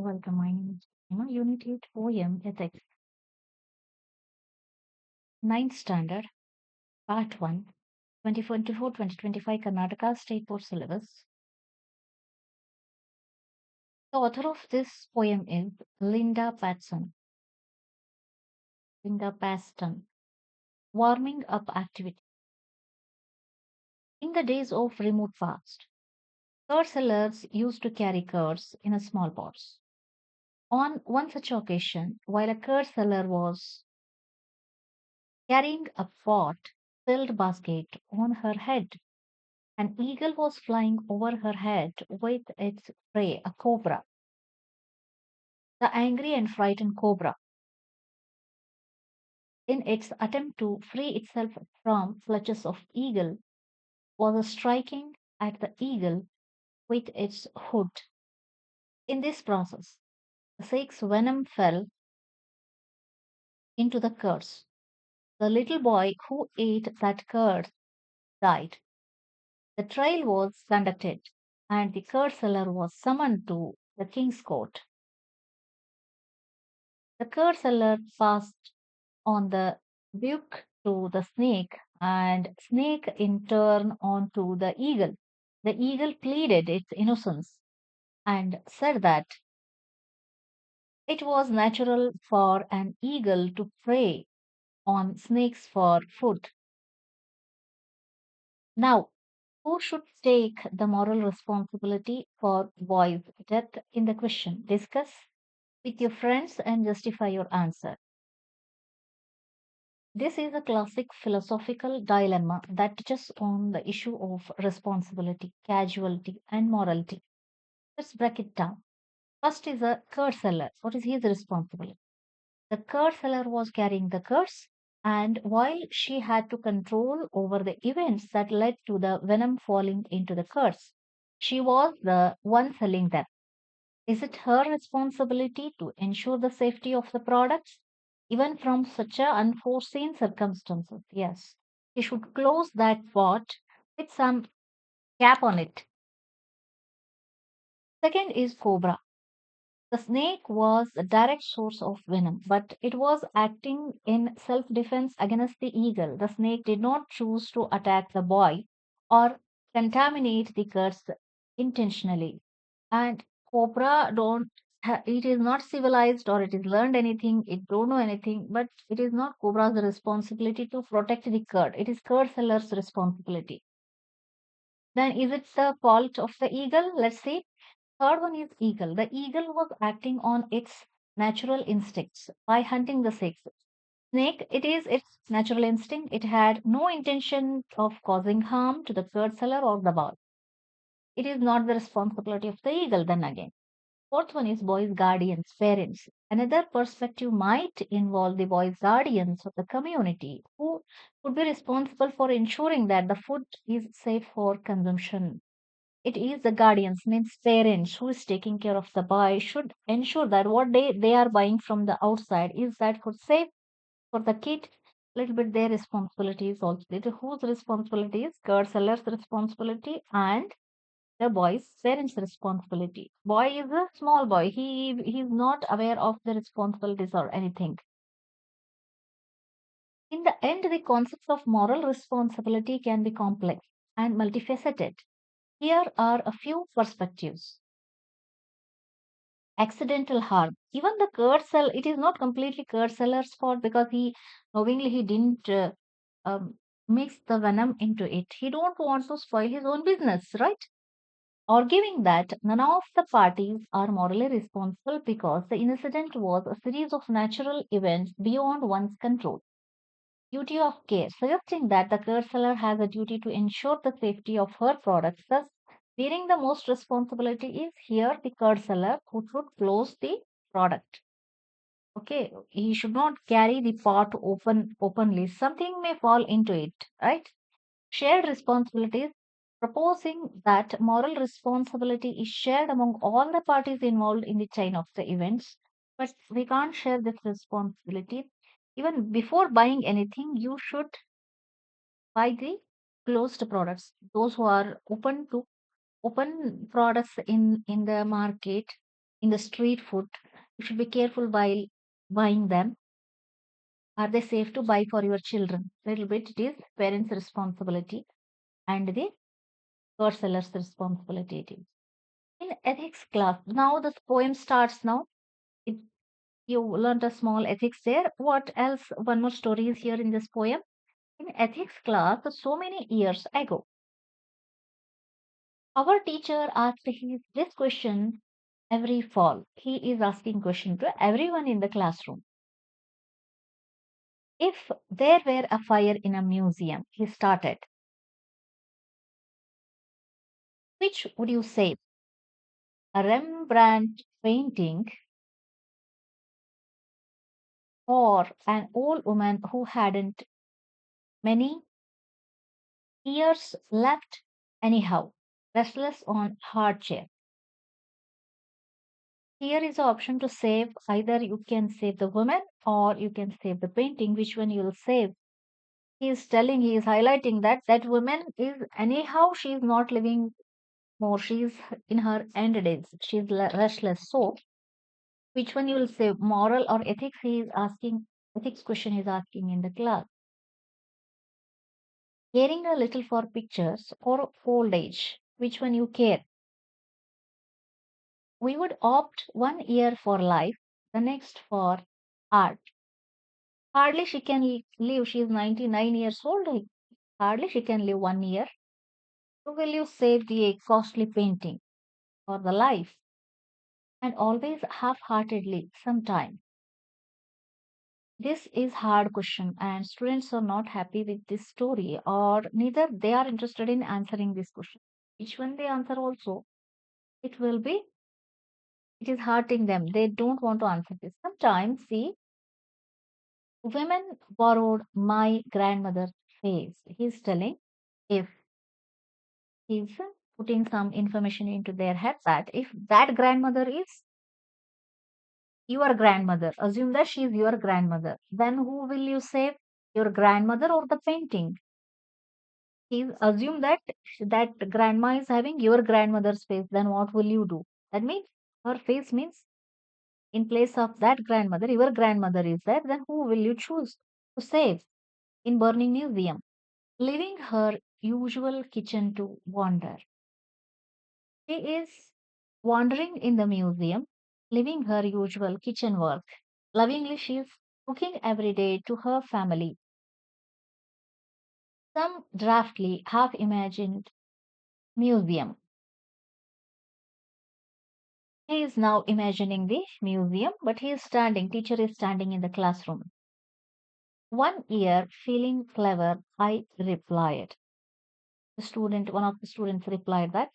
Welcome, my name is Unit 8 OM Ethics, Ninth Standard, Part 1, 2024-2025 Karnataka State Board Syllabus. The author of this poem is Linda Patson. Linda Paston. Warming up activity. In the days of remote past, curd sellers used to carry curds in a small pots. On one such occasion, while a curd seller was carrying a pot-filled basket on her head, an eagle was flying over her head with its prey, a cobra. The angry and frightened cobra, in its attempt to free itself from clutches of eagle, was striking at the eagle with its hood. In this process, the snake's venom fell into the curds. The little boy who ate that curd died. The trial was conducted, and the curd seller was summoned to the king's court. The curd seller passed on the buck to the snake, and snake in turn on to the eagle. The eagle pleaded its innocence and said that it was natural for an eagle to prey on snakes for food. Now, who should take the moral responsibility for boy's death in the question? Discuss with your friends and justify your answer. This is a classic philosophical dilemma that touches on the issue of responsibility, casualty, and morality. Let's break it down. First is a curd seller. What is his responsibility? The curd seller was carrying the curds, and while she had to control over the events that led to the venom falling into the curds, she was the one selling them. Is it her responsibility to ensure the safety of the products, even from such a unforeseen circumstances? Yes. He should close that pot with some cap on it. Second is cobra. The snake was a direct source of venom, but it was acting in self defense against the eagle. The snake did not choose to attack the boy or contaminate the curds intentionally. And cobra don't it is not civilized or it is learned anything, it don't know anything, but it is not cobra's responsibility to protect the curd. It is curd seller's responsibility. Then is it the fault of the eagle? Let's see. Third one is eagle. The eagle was acting on its natural instincts by hunting the snake. Snake, it is its natural instinct. It had no intention of causing harm to the curd seller or the boy. It is not the responsibility of the eagle then again. Fourth one is boys' guardians, parents. Another perspective might involve the boys' guardians of the community who would be responsible for ensuring that the food is safe for consumption. It is the guardians, means parents, who is taking care of the boy should ensure that what they are buying from the outside is that food safe for the kid. Little bit their responsibility is also little whose responsibility is curd seller's responsibility and the boy's parents' responsibility. Boy is a small boy. He is not aware of the responsibilities or anything. In the end, the concepts of moral responsibility can be complex and multifaceted. Here are a few perspectives. Accidental harm. Even the curd sell, it is not completely curd seller's fault because he knowingly he didn't um, mix the venom into it. He don't want to spoil his own business, right? Arguing that none of the parties are morally responsible because the incident was a series of natural events beyond one's control. Duty of care, suggesting that the curd seller has a duty to ensure the safety of her products, thus bearing the most responsibility is here the curd seller who should close the product. Okay, he should not carry the pot openly. Something may fall into it, right? Shared responsibilities, proposing that moral responsibility is shared among all the parties involved in the chain of the events, but we can't share this responsibility. Even before buying anything, you should buy the closed products. Those who are open to open products in the market, in the street food. You should be careful while buying them. Are they safe to buy for your children? Little bit it is parents' responsibility and the store seller's responsibility it is. In ethics class, now the poem starts now. It, you learned a small ethics there. What else? One more story is here in this poem. In ethics class, so many years ago, our teacher asked this question every fall. He is asking question to everyone in the classroom. If there were a fire in a museum, he started, which would you say? A Rembrandt painting or an old woman who hadn't many years left anyhow, restless on hard chair? Here is the option to save. Either you can save the woman or you can save the painting. Which one you will save? He is telling, he is highlighting that that woman is anyhow she is not living more. She is in her end days. She is restless. So which one you will say, moral or ethics? He is asking, ethics question he is asking in the class. Caring a little for pictures or old age, which one you care? We would opt 1 year for life, the next for art. Hardly she can live. She is 99 years old. Hardly she can live 1 year. So will you save the costly painting or the life? And always half-heartedly sometime. This is hard question and students are not happy with this story or neither they are interested in answering this question. Which one they answer also, it will be, it is hurting them. They don't want to answer this. Sometimes, see, women borrowed my grandmother's face. He's telling if he's putting some information into their head that if that grandmother is your grandmother, assume that she is your grandmother, then who will you save? Your grandmother or the painting? He assume that that grandma is having your grandmother's face, then what will you do? That means her face means in place of that grandmother, your grandmother is there, then who will you choose to save in burning museum? Leaving her usual kitchen to wander. She is wandering in the museum, leaving her usual kitchen work. Lovingly, she is cooking every day to her family. Some draftly half imagined museum. He is now imagining the museum, but he is standing, teacher is standing in the classroom. 1 year, feeling clever, I replied. One of the students replied that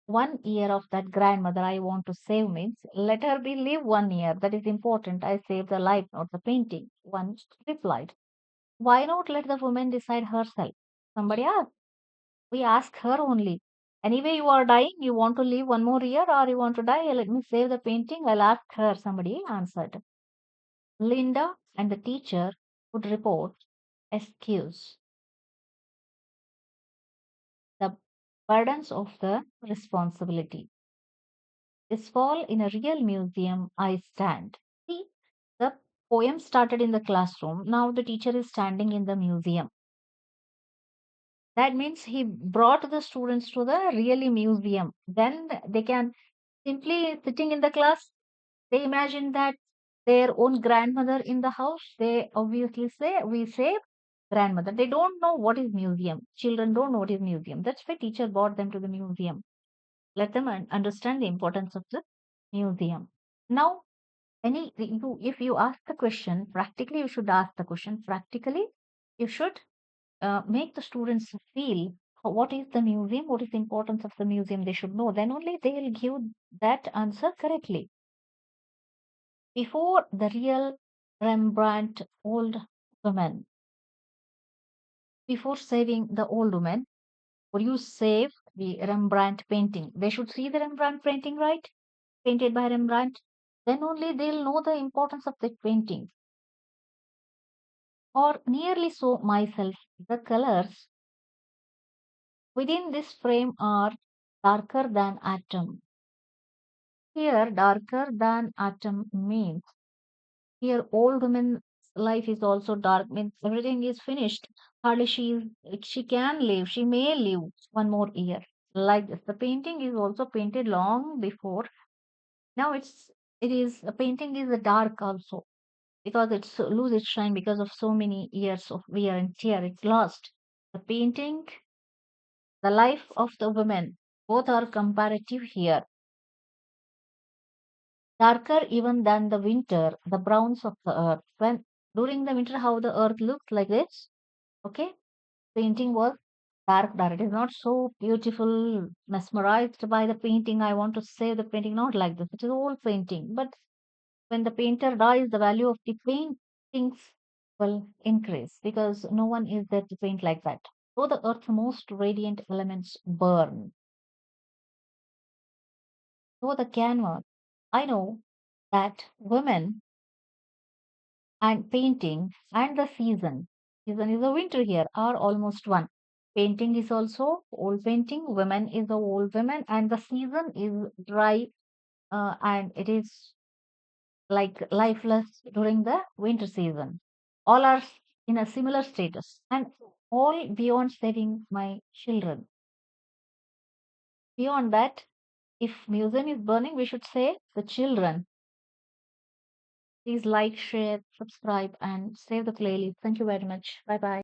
1 year of that grandmother I want to save means let her be live 1 year. That is important. I save the life, not the painting. One replied. Why not let the woman decide herself? Somebody asked. We ask her only. Anyway, you are dying. You want to live 1 more year or you want to die? Let me save the painting. I'll ask her. Somebody answered. Linda and the teacher would report, excuse the burdens of the responsibility. This fall in a real museum, I stand. See, the poem started in the classroom. Now the teacher is standing in the museum. That means he brought the students to the really museum. Then they can simply sitting in the class, they imagine that their own grandmother in the house. They obviously say, we say grandmother. They don't know what is museum. Children don't know what is museum. That's why teacher brought them to the museum. Let them understand the importance of the museum. Now, if you ask the question, practically you should ask the question. Practically, you should make the students feel what is the museum, what is the importance of the museum. They should know. Then only they will give that answer correctly. Before the real Rembrandt old woman, before saving the old woman, would you save the Rembrandt painting? They should see the Rembrandt painting, right? Painted by Rembrandt. Then only they'll know the importance of that painting. Or nearly so myself, the colors within this frame are darker than atom. Here, darker than atom means here old woman's life is also dark, means everything is finished. Hardly she can live, she may live one more year. Like this. The painting is also painted long before. Now it is a painting is a dark also because it's lose its shine because of so many years of wear and tear. It's lost. The painting, the life of the women, both are comparative here. Darker even than the winter, the browns of the earth. When during the winter, how the earth looks like this. Okay, painting was dark. It is not so beautiful, mesmerized by the painting. I want to say the painting not like this. It is old painting, but when the painter dies, the value of the paintings will increase because no one is there to paint like that. So the earth's most radiant elements burn. So the canvas. I know that women and painting and the season is the winter here are almost one. Painting is also old painting, women is the old women, and the season is dry and it is like lifeless during the winter season. All are in a similar status and all beyond saving my children. Beyond that, if museum is burning, we should say the children. Please like, share, subscribe, and save the playlist. Thank you very much. Bye bye.